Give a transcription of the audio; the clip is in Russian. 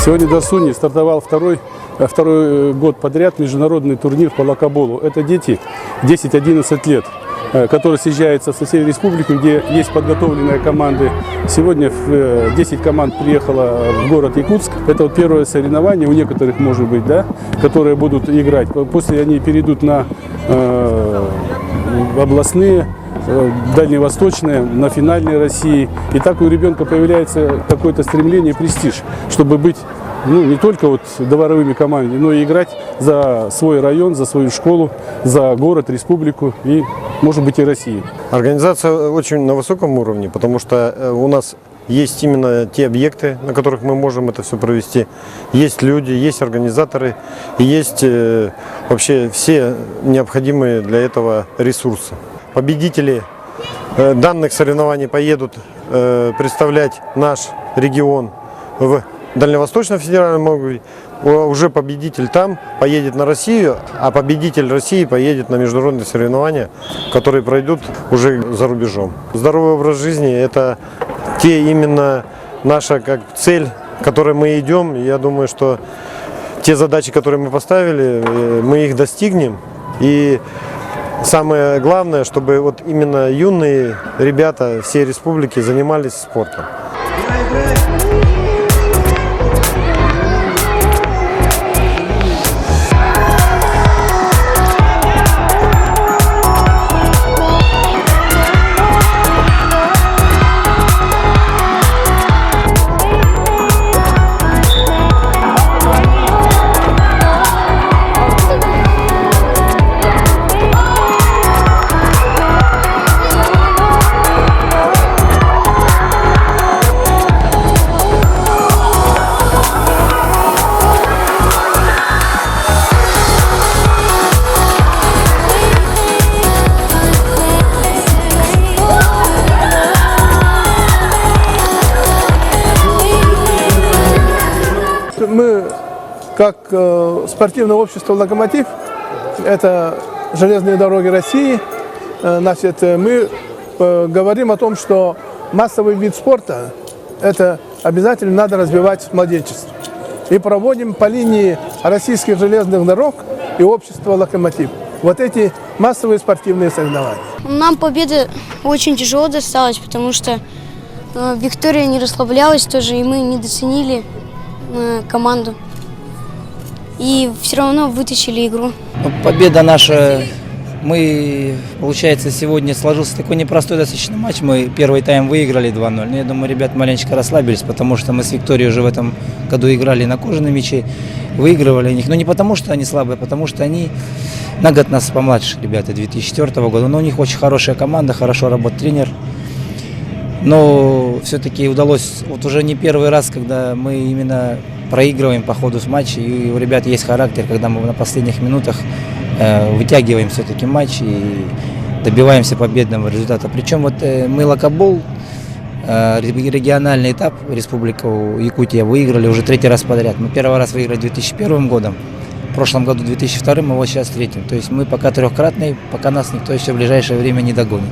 Сегодня в Дасуне стартовал второй год подряд международный турнир по локоболу. Это дети 10-11 лет, которые съезжаются со всей республики, где есть подготовленные команды. Сегодня 10 команд приехало в город Якутск. Это вот первое соревнование, у некоторых, может быть, да, которые будут играть. После они перейдут на областные, дальневосточные, на финальные России. И так у ребенка появляется какое-то стремление, престиж, чтобы быть не только вот дворовыми командами, но и играть за свой район, за свою школу, за город, республику и, может быть, и Россию. Организация очень на высоком уровне, потому что у нас есть именно те объекты, на которых мы можем это все провести. Есть люди, есть организаторы, и есть вообще все необходимые для этого ресурсы. Победители данных соревнований поедут представлять наш регион в Дальневосточном федеральном округе. Уже победитель там поедет на Россию, а победитель России поедет на международные соревнования, которые пройдут уже за рубежом. Здоровый образ жизни – это именно наша цель, к которой мы идем. Я думаю, что те задачи, которые мы поставили, мы их достигнем. И самое главное, чтобы вот именно юные ребята всей республики занимались спортом. Мы, как спортивное общество «Локомотив», это железные дороги России, значит, мы говорим о том, что массовый вид спорта это обязательно надо развивать с младенчества. И проводим по линии российских железных дорог и общества «Локомотив» вот эти массовые спортивные соревнования. Нам победа очень тяжело досталась, потому что Виктория не расслаблялась тоже, и мы недооценили команду. И все равно вытащили игру. Победа наша. Мы, получается, сегодня сложился такой непростой достаточно матч. Мы первый тайм выиграли 2-0. Но я думаю, ребята маленечко расслабились, потому что мы с Викторией уже в этом году играли на кожаные мячи, выигрывали них. Но не потому, что они слабые, а потому что они на год нас помладше, ребята, 2004 года. Но у них очень хорошая команда, хорошо работает тренер. Но все-таки удалось, вот уже не первый раз, когда мы именно проигрываем по ходу с матча, и у ребят есть характер, когда мы на последних минутах вытягиваем все-таки матч и добиваемся победного результата. Причем вот мы локобол, региональный этап Республика Якутия выиграли уже 3-й раз подряд. Мы первый раз выиграли 2001 годом, в прошлом году 2002, мы вот сейчас 3-м. То есть мы пока трехкратный, пока нас никто еще в ближайшее время не догонит.